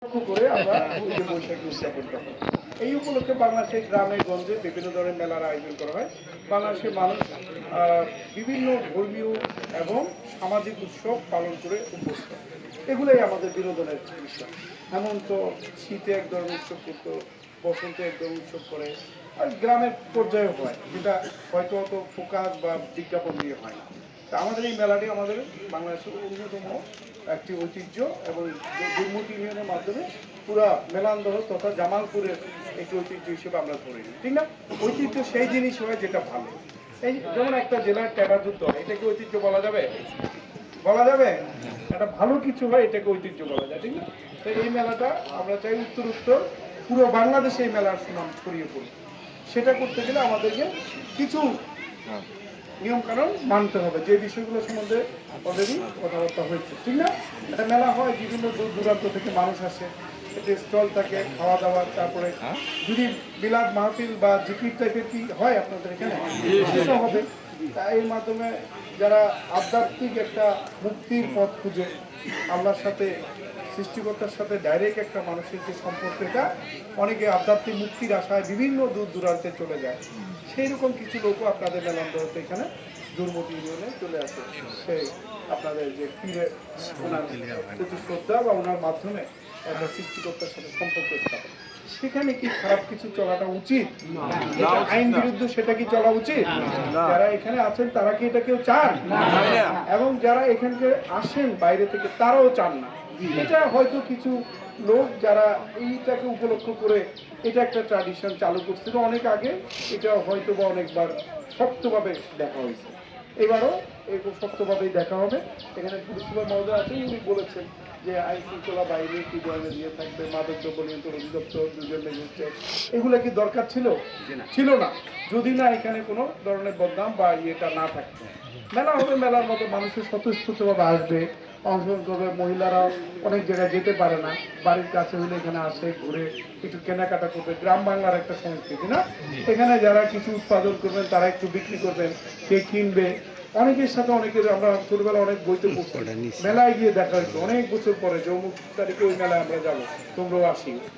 উপলক্ষ করে আমরা এই বৈশাখী উদযাপন করি। এই উপলক্ষে বাংলাদেশের গ্রামে গঞ্জে বিভিন্ন ধরনের মেলার আয়োজন করা হয়। বাংলাদেশের মানুষ বিভিন্ন ধর্মীয় এবং সামাজিক উৎসব পালন করে অভ্যস্ত। এগুলোই আমাদের বিনোদনের বিষয়। এমন তো শীতে এক ধরনের উৎসব করতো, বসন্তে এক ধরনের উৎসব করে, আর গ্রামের পর্যায়ে হয়, যেটা হয়তো অত ফোকাস বা বিজ্ঞাপন দিয়ে হয় না। তা আমাদের এই মেলাটি আমাদের বাংলাদেশের অন্যতম একটি ঐতিহ্য এবং দুর্মতি ইউনিয়নের মাধ্যমে পুরা মেলান্দহ তথা জামালপুরের একটি ঐতিহ্য হিসেবে আমরা ধরে নিই, ঠিক না? ঐতিহ্য সেই জিনিস হয় যেটা ভালো। এই যেমন একটা জেলার ক্যাডা যুদ্ধ হয়, এটাকে ঐতিহ্য বলা যাবে? বলা যাবে? একটা ভালো কিছু হয়, এটাকে ঐতিহ্য বলা যায়, ঠিক না? তো এই মেলাটা আমরা চাই উত্তর উত্তর পুরো বাংলাদেশে এই মেলার সুনাম ছড়িয়ে পড়ে। সেটা করতে গেলে আমাদেরকে কিছু নিয়ম কানুন মানতে হবে, যে বিষয়গুলো সম্বন্ধে অলরেডি কথাবার্তা হয়েছে, ঠিক না? একটা মেলা হয়, বিভিন্ন দূর দূরান্ত থেকে মানুষ আসে, একটা স্টল থাকে খাওয়া দাওয়ার, তারপরে যদি বিলাদ মাহফিল বা জিকির টাইপের কি হয় আপনাদের এখানে, সেটা হবে। এর মাধ্যমে যারা আধ্যাত্মিক একটা মুক্তির পথ খুঁজে আল্লাহর সাথে, সৃষ্টিকর্তার সাথে ডাইরেক্ট একটা মানুষের যে সম্পর্কটা, অনেকে আধ্যাত্মিক মুক্তির আশায় বিভিন্ন দূর দূরান্তে চলে যায়। সেই রকম কিছু লোকও আপনাদের মেলান্দহতে এখানে দুর্মতি ইউনিয়নে চলে আসে। সেই আপনাদের যে পীরে ওনার প্রতি শ্রদ্ধা বা ওনার মাধ্যমে একটা সৃষ্টিকর্তার সাথে সম্পর্ক স্থাপন। সেখানে কি খারাপ কিছু চলাটা উচিত? আইন বিরুদ্ধে সেটা কি চলা উচিত? যারা এখানে আছেন তারা কি এটা কেউ চান? এবং যারা এখানকে আসেন বাইরে থেকে তারাও চান না। এটা হয়তো কিছু লোক যারা এইটাকে উপলক্ষ করে এটা একটা ট্র্যাডিশন চালু করছিল অনেক আগে, এটা হয়তো বা অনেকবার শক্তভাবে দেখা হয়েছে। এবারও এরকম শক্তভাবেই দেখা হবে। এখানে পুলিশ সুপার মহোদয় আছেন, উনি বলেছেন যে আইন শৃঙ্খলা বাহিনী কি ধরনের দিয়ে থাকবে, মাদকদ্রব্য নিয়ন্ত্রণ অধিদপ্তর, দুজন ম্যাজিস্ট্রেট, এগুলো কি দরকার ছিল? ছিল না, যদি না এখানে কোনো ধরনের বদনাম বা ইয়েটা না থাকতো। মেলা হবে, মেলার মতো মানুষের স্বতঃস্ফূর্তভাবে আসবে, অংশগ্রহণ করবে। মহিলারাও অনেক জায়গায় যেতে পারে না, বাড়ির কাছে হলে এখানে আসে, ঘুরে একটু কেনাকাটা করবে। গ্রাম বাংলার একটা সংস্কৃতি না, এখানে যারা কিছু উৎপাদন করবেন তারা একটু বিক্রি করবেন, কে কিনবে। অনেকের সাথে অনেকের আমরা ছোটবেলা অনেক বইতে পড়ছি, মেলায় গিয়ে দেখা হয়েছে অনেক বছর পরে যে অমুক তারিখে ওই মেলায় আমরা যাবো, তোমরাও আসি।